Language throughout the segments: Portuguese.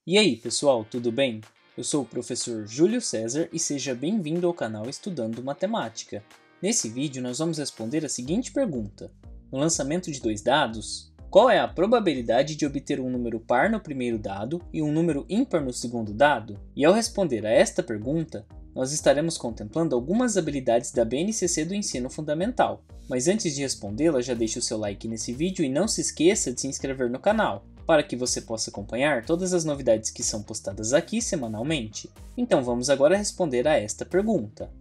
E aí, pessoal, tudo bem? Eu sou o professor Júlio César e seja bem-vindo ao canal Estudando Matemática. Nesse vídeo, nós vamos responder a seguinte pergunta. No lançamento de dois dados, qual é a probabilidade de obter um número par no primeiro dado e um número ímpar no segundo dado? E ao responder a esta pergunta, nós estaremos contemplando algumas habilidades da BNCC do ensino fundamental. Mas antes de respondê-la, já deixe o seu like nesse vídeo e não se esqueça de se inscrever no canal, para que você possa acompanhar todas as novidades que são postadas aqui semanalmente. Então vamos agora responder a esta pergunta.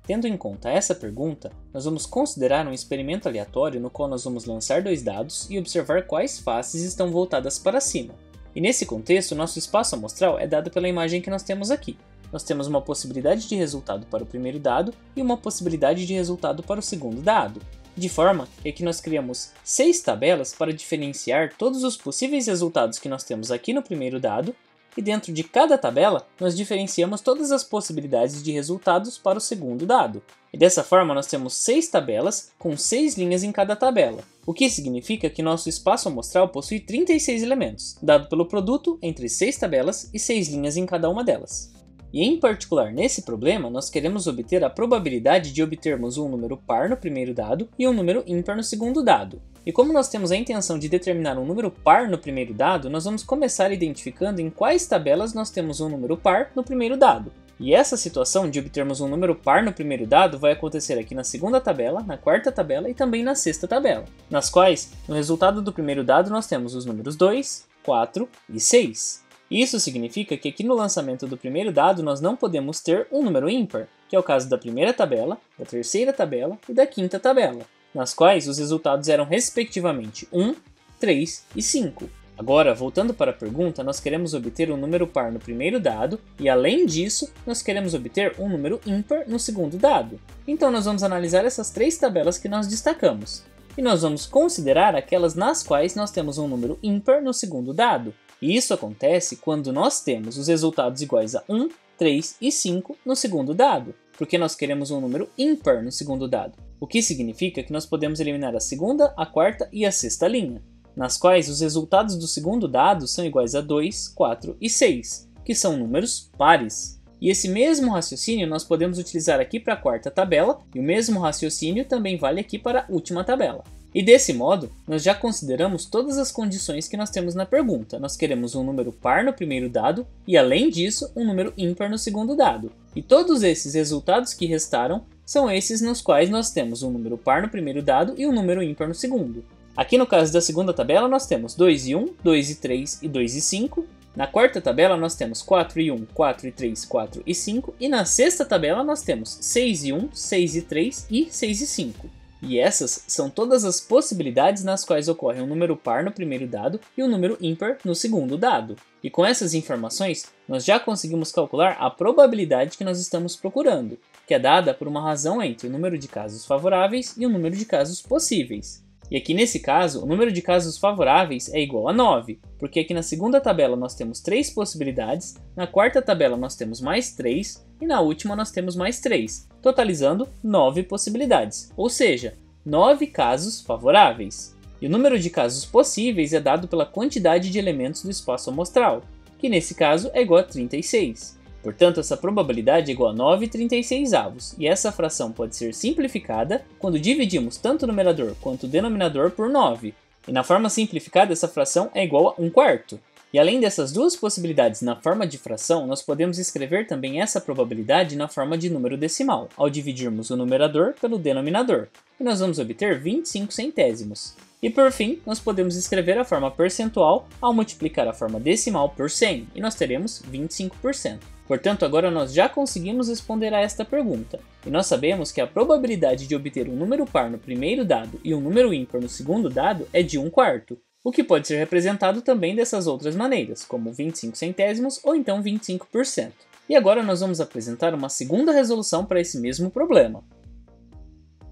Tendo em conta essa pergunta, nós vamos considerar um experimento aleatório no qual nós vamos lançar dois dados e observar quais faces estão voltadas para cima. E nesse contexto, nosso espaço amostral é dado pela imagem que nós temos aqui. Nós temos uma possibilidade de resultado para o primeiro dado e uma possibilidade de resultado para o segundo dado. De forma que aqui nós criamos 6 tabelas para diferenciar todos os possíveis resultados que nós temos aqui no primeiro dado, e dentro de cada tabela nós diferenciamos todas as possibilidades de resultados para o segundo dado. E dessa forma nós temos 6 tabelas com 6 linhas em cada tabela, o que significa que nosso espaço amostral possui 36 elementos, dado pelo produto entre 6 tabelas e 6 linhas em cada uma delas. E em particular nesse problema, nós queremos obter a probabilidade de obtermos um número par no primeiro dado e um número ímpar no segundo dado. E como nós temos a intenção de determinar um número par no primeiro dado, nós vamos começar identificando em quais tabelas nós temos um número par no primeiro dado. E essa situação de obtermos um número par no primeiro dado vai acontecer aqui na segunda tabela, na quarta tabela e também na sexta tabela, nas quais, no resultado do primeiro dado, nós temos os números 2, 4 e 6. Isso significa que aqui no lançamento do primeiro dado nós não podemos ter um número ímpar, que é o caso da primeira tabela, da terceira tabela e da quinta tabela, nas quais os resultados eram respectivamente 1, 3 e 5. Agora, voltando para a pergunta, nós queremos obter um número par no primeiro dado e, além disso, nós queremos obter um número ímpar no segundo dado. Então nós vamos analisar essas 3 tabelas que nós destacamos. E nós vamos considerar aquelas nas quais nós temos um número ímpar no segundo dado. E isso acontece quando nós temos os resultados iguais a 1, 3 e 5 no segundo dado, porque nós queremos um número ímpar no segundo dado, o que significa que nós podemos eliminar a segunda, a quarta e a sexta linha, nas quais os resultados do segundo dado são iguais a 2, 4 e 6, que são números pares. E esse mesmo raciocínio nós podemos utilizar aqui para a quarta tabela, e o mesmo raciocínio também vale aqui para a última tabela. E desse modo, nós já consideramos todas as condições que nós temos na pergunta. Nós queremos um número par no primeiro dado e, além disso, um número ímpar no segundo dado. E todos esses resultados que restaram são esses nos quais nós temos um número par no primeiro dado e um número ímpar no segundo. Aqui no caso da segunda tabela nós temos 2 e 1, 2 e 3 e 2 e 5. Na quarta tabela nós temos 4 e 1, 4 e 3, 4 e 5. E na sexta tabela nós temos 6 e 1, 6 e 3 e 6 e 5. E essas são todas as possibilidades nas quais ocorre um número par no primeiro dado e um número ímpar no segundo dado. E com essas informações, nós já conseguimos calcular a probabilidade que nós estamos procurando, que é dada por uma razão entre o número de casos favoráveis e o número de casos possíveis. E aqui nesse caso, o número de casos favoráveis é igual a 9, porque aqui na segunda tabela nós temos 3 possibilidades, na quarta tabela nós temos mais 3 e na última nós temos mais 3, totalizando 9 possibilidades, ou seja, 9 casos favoráveis. E o número de casos possíveis é dado pela quantidade de elementos do espaço amostral, que nesse caso é igual a 36. Portanto, essa probabilidade é igual a 9/36avos, e essa fração pode ser simplificada quando dividimos tanto o numerador quanto o denominador por 9. E na forma simplificada, essa fração é igual a 1/4. E além dessas duas possibilidades na forma de fração, nós podemos escrever também essa probabilidade na forma de número decimal, ao dividirmos o numerador pelo denominador, e nós vamos obter 25 centésimos. E por fim, nós podemos escrever a forma percentual ao multiplicar a forma decimal por 100, e nós teremos 25%. Portanto, agora nós já conseguimos responder a esta pergunta, e nós sabemos que a probabilidade de obter um número par no primeiro dado e um número ímpar no segundo dado é de 1/4, o que pode ser representado também dessas outras maneiras, como 25 centésimos ou então 25%. E agora nós vamos apresentar uma segunda resolução para esse mesmo problema.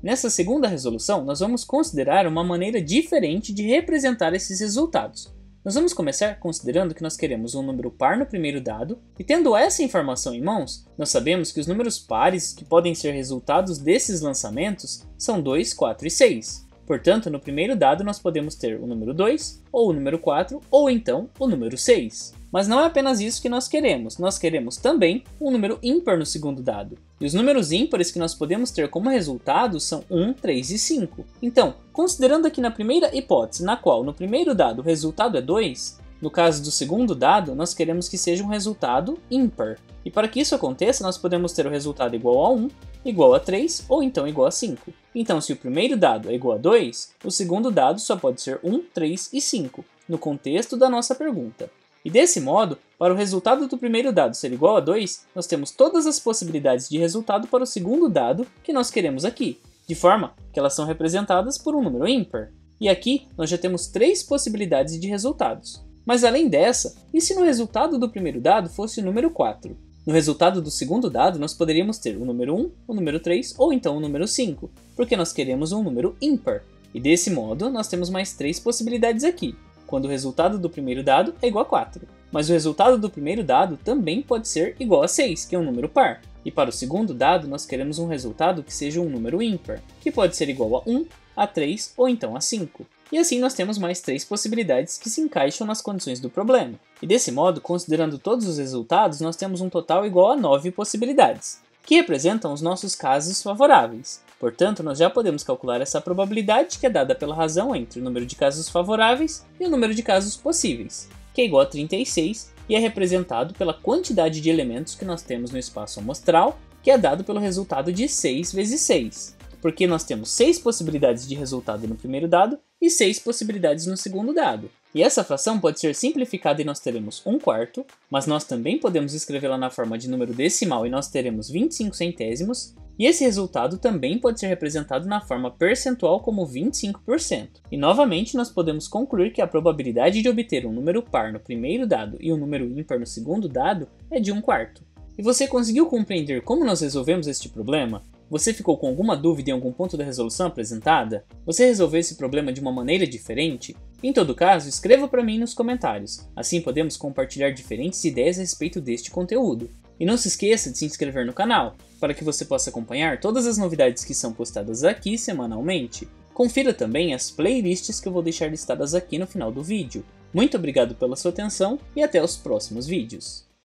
Nessa segunda resolução, nós vamos considerar uma maneira diferente de representar esses resultados. Nós vamos começar considerando que nós queremos um número par no primeiro dado, e tendo essa informação em mãos, nós sabemos que os números pares que podem ser resultados desses lançamentos são 2, 4 e 6. Portanto, no primeiro dado nós podemos ter o número 2, ou o número 4, ou então o número 6. Mas não é apenas isso que nós queremos também um número ímpar no segundo dado. E os números ímpares que nós podemos ter como resultado são 1, 3 e 5. Então, considerando aqui na primeira hipótese, na qual no primeiro dado o resultado é 2, no caso do segundo dado, nós queremos que seja um resultado ímpar. E para que isso aconteça, nós podemos ter o resultado igual a 1, igual a 3 ou então igual a 5. Então, se o primeiro dado é igual a 2, o segundo dado só pode ser 1, 3 e 5, no contexto da nossa pergunta. E desse modo, para o resultado do primeiro dado ser igual a 2, nós temos todas as possibilidades de resultado para o segundo dado que nós queremos aqui, de forma que elas são representadas por um número ímpar. E aqui nós já temos 3 possibilidades de resultados. Mas além dessa, e se no resultado do primeiro dado fosse o número 4? No resultado do segundo dado, nós poderíamos ter o número 1, o número 3 ou então o número 5, porque nós queremos um número ímpar. E desse modo, nós temos mais 3 possibilidades aqui, quando o resultado do primeiro dado é igual a 4. Mas o resultado do primeiro dado também pode ser igual a 6, que é um número par. E para o segundo dado, nós queremos um resultado que seja um número ímpar, que pode ser igual a 1, a 3 ou então a 5. E assim nós temos mais 3 possibilidades que se encaixam nas condições do problema. E desse modo, considerando todos os resultados, nós temos um total igual a 9 possibilidades, que representam os nossos casos favoráveis. Portanto, nós já podemos calcular essa probabilidade que é dada pela razão entre o número de casos favoráveis e o número de casos possíveis, que é igual a 36 e é representado pela quantidade de elementos que nós temos no espaço amostral, que é dado pelo resultado de 6 vezes 6, porque nós temos 6 possibilidades de resultado no primeiro dado e 6 possibilidades no segundo dado. E essa fração pode ser simplificada e nós teremos 1/4, mas nós também podemos escrevê-la na forma de número decimal e nós teremos 25 centésimos, e esse resultado também pode ser representado na forma percentual como 25%. E novamente nós podemos concluir que a probabilidade de obter um número par no primeiro dado e um número ímpar no segundo dado é de 1/4. E você conseguiu compreender como nós resolvemos este problema? Você ficou com alguma dúvida em algum ponto da resolução apresentada? Você resolveu esse problema de uma maneira diferente? Em todo caso, escreva para mim nos comentários, assim podemos compartilhar diferentes ideias a respeito deste conteúdo. E não se esqueça de se inscrever no canal, para que você possa acompanhar todas as novidades que são postadas aqui semanalmente. Confira também as playlists que eu vou deixar listadas aqui no final do vídeo. Muito obrigado pela sua atenção e até os próximos vídeos.